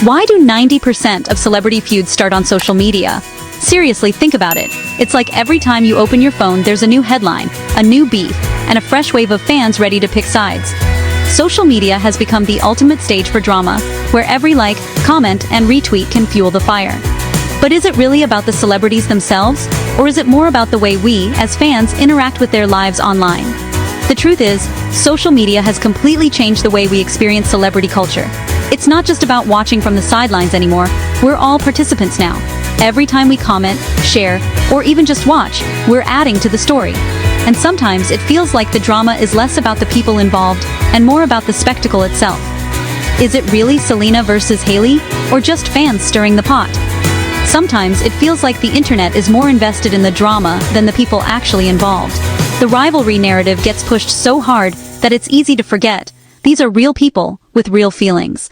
Why do 90% of celebrity feuds start on social media? Seriously, think about it. It's like every time you open your phone, there's a new headline, a new beef, and a fresh wave of fans ready to pick sides. Social media has become the ultimate stage for drama, where every like, comment, and retweet can fuel the fire. But is it really about the celebrities themselves, or is it more about the way we, as fans, interact with their lives online? The truth is, social media has completely changed the way we experience celebrity culture. It's not just about watching from the sidelines anymore, we're all participants now. Every time we comment, share, or even just watch, we're adding to the story. And sometimes it feels like the drama is less about the people involved and more about the spectacle itself. Is it really Selena versus Hailey, or just fans stirring the pot? Sometimes it feels like the internet is more invested in the drama than the people actually involved. The rivalry narrative gets pushed so hard that it's easy to forget these are real people with real feelings.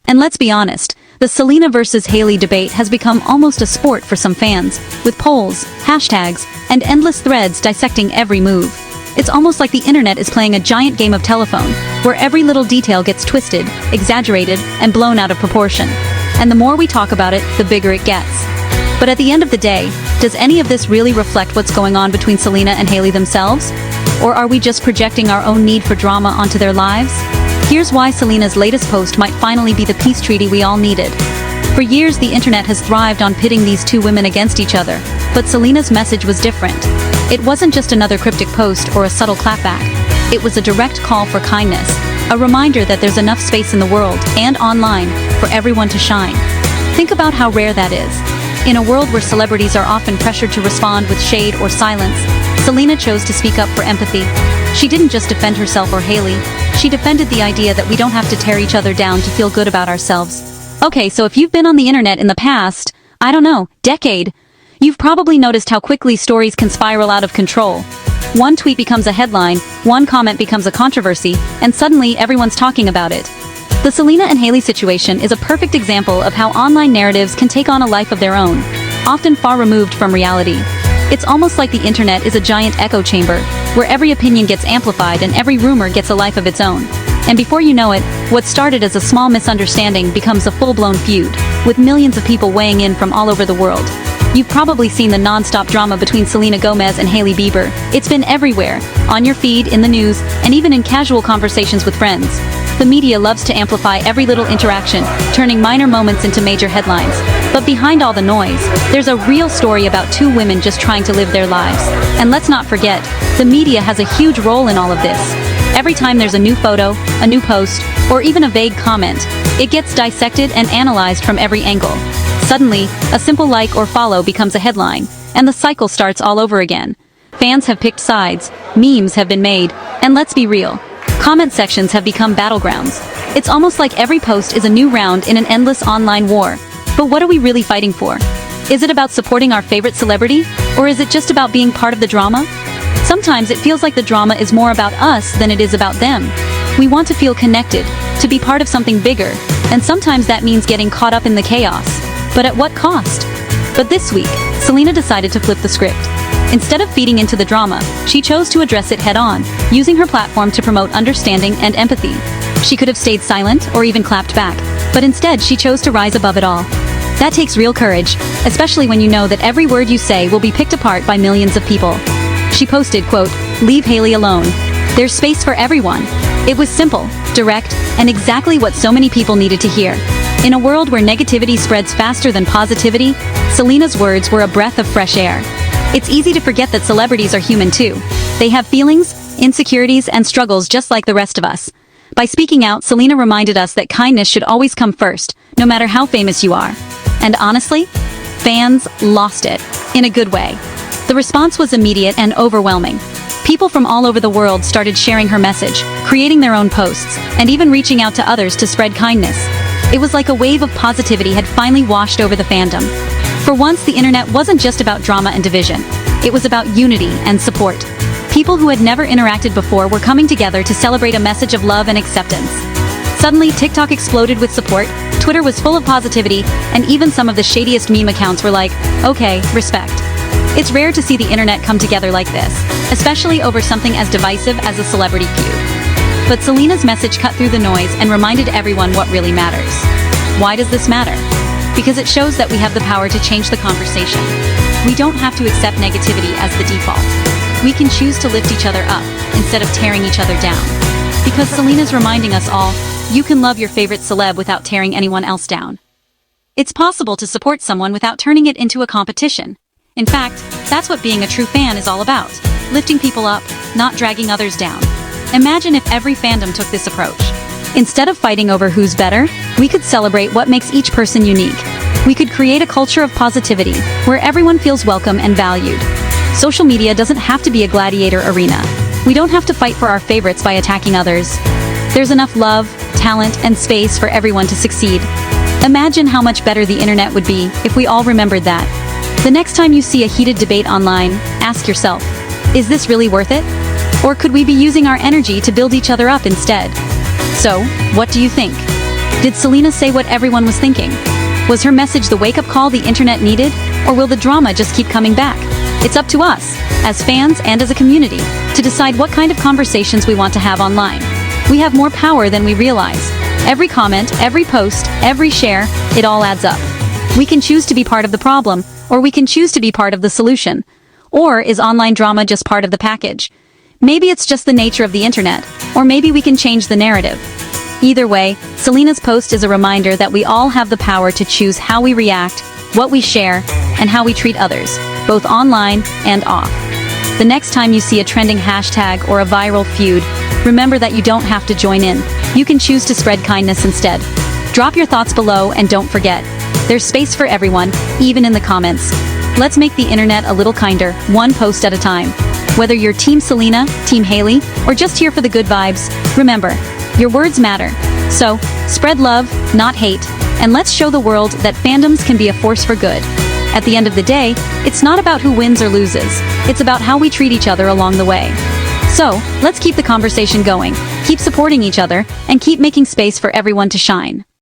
And let's be honest, the Selena versus Hailey debate has become almost a sport for some fans, with polls, hashtags, and endless threads dissecting every move. It's almost like the internet is playing a giant game of telephone, where every little detail gets twisted, exaggerated, and blown out of proportion. And the more we talk about it, the bigger it gets. But at the end of the day, does any of this really reflect what's going on between Selena and Hailey themselves? Or are we just projecting our own need for drama onto their lives? Here's why Selena's latest post might finally be the peace treaty we all needed. For years, the internet has thrived on pitting these two women against each other, but Selena's message was different. It wasn't just another cryptic post or a subtle clapback. It was a direct call for kindness, a reminder that there's enough space in the world and online for everyone to shine. Think about how rare that is. In a world where celebrities are often pressured to respond with shade or silence, Selena chose to speak up for empathy. She didn't just defend herself or Hailey, she defended the idea that we don't have to tear each other down to feel good about ourselves. Okay, so if you've been on the internet in the past, I don't know, decade, you've probably noticed how quickly stories can spiral out of control. One tweet becomes a headline, one comment becomes a controversy, and suddenly everyone's talking about it. The Selena and Hailey situation is a perfect example of how online narratives can take on a life of their own, often far removed from reality. It's almost like the internet is a giant echo chamber, where every opinion gets amplified and every rumor gets a life of its own. And before you know it, what started as a small misunderstanding becomes a full-blown feud, with millions of people weighing in from all over the world. You've probably seen the non-stop drama between Selena Gómez and Hailey Bieber. It's been everywhere, on your feed, in the news, and even in casual conversations with friends. The media loves to amplify every little interaction, turning minor moments into major headlines. But behind all the noise, there's a real story about two women just trying to live their lives. And let's not forget, the media has a huge role in all of this. Every time there's a new photo, a new post, or even a vague comment, it gets dissected and analyzed from every angle. Suddenly, a simple like or follow becomes a headline, and the cycle starts all over again. Fans have picked sides, memes have been made, and let's be real, comment sections have become battlegrounds. It's almost like every post is a new round in an endless online war. But what are we really fighting for? Is it about supporting our favorite celebrity, or is it just about being part of the drama? Sometimes it feels like the drama is more about us than it is about them. We want to feel connected, to be part of something bigger, and sometimes that means getting caught up in the chaos. But at what cost? But this week, Selena decided to flip the script. Instead of feeding into the drama, she chose to address it head-on, using her platform to promote understanding and empathy. She could have stayed silent or even clapped back, but instead she chose to rise above it all. That takes real courage, especially when you know that every word you say will be picked apart by millions of people. She posted, quote, "Leave Hailey alone. There's space for everyone." It was simple, direct, and exactly what so many people needed to hear. In a world where negativity spreads faster than positivity, Selena's words were a breath of fresh air. It's easy to forget that celebrities are human too. They have feelings, insecurities, and struggles just like the rest of us. By speaking out, Selena reminded us that kindness should always come first, no matter how famous you are. And honestly, fans lost it, in a good way. The response was immediate and overwhelming. People from all over the world started sharing her message, creating their own posts, and even reaching out to others to spread kindness. It was like a wave of positivity had finally washed over the fandom. For once, the internet wasn't just about drama and division. It was about unity and support. People who had never interacted before were coming together to celebrate a message of love and acceptance. Suddenly, TikTok exploded with support, Twitter was full of positivity, and even some of the shadiest meme accounts were like, okay, respect. It's rare to see the internet come together like this, especially over something as divisive as a celebrity feud. But Selena's message cut through the noise and reminded everyone what really matters. Why does this matter? Because it shows that we have the power to change the conversation. We don't have to accept negativity as the default. We can choose to lift each other up instead of tearing each other down. Because Selena's reminding us all, you can love your favorite celeb without tearing anyone else down. It's possible to support someone without turning it into a competition. In fact, that's what being a true fan is all about. Lifting people up, not dragging others down. Imagine if every fandom took this approach. Instead of fighting over who's better, we could celebrate what makes each person unique. We could create a culture of positivity, where everyone feels welcome and valued. Social media doesn't have to be a gladiator arena. We don't have to fight for our favorites by attacking others. There's enough love, talent, and space for everyone to succeed. Imagine how much better the internet would be if we all remembered that. The next time you see a heated debate online, ask yourself, is this really worth it? Or could we be using our energy to build each other up instead? So, what do you think? Did Selena say what everyone was thinking? Was her message the wake-up call the internet needed? Or will the drama just keep coming back? It's up to us, as fans and as a community, to decide what kind of conversations we want to have online. We have more power than we realize. Every comment, every post, every share, it all adds up. We can choose to be part of the problem, or we can choose to be part of the solution. Or is online drama just part of the package? Maybe it's just the nature of the internet, or maybe we can change the narrative. Either way, Selena's post is a reminder that we all have the power to choose how we react, what we share, and how we treat others, both online and off. The next time you see a trending hashtag or a viral feud, remember that you don't have to join in. You can choose to spread kindness instead. Drop your thoughts below and don't forget, there's space for everyone, even in the comments. Let's make the internet a little kinder, one post at a time. Whether you're Team Selena, Team Hailey, or just here for the good vibes, remember, your words matter. So, spread love, not hate, and let's show the world that fandoms can be a force for good. At the end of the day, it's not about who wins or loses. It's about how we treat each other along the way. So, let's keep the conversation going, keep supporting each other, and keep making space for everyone to shine.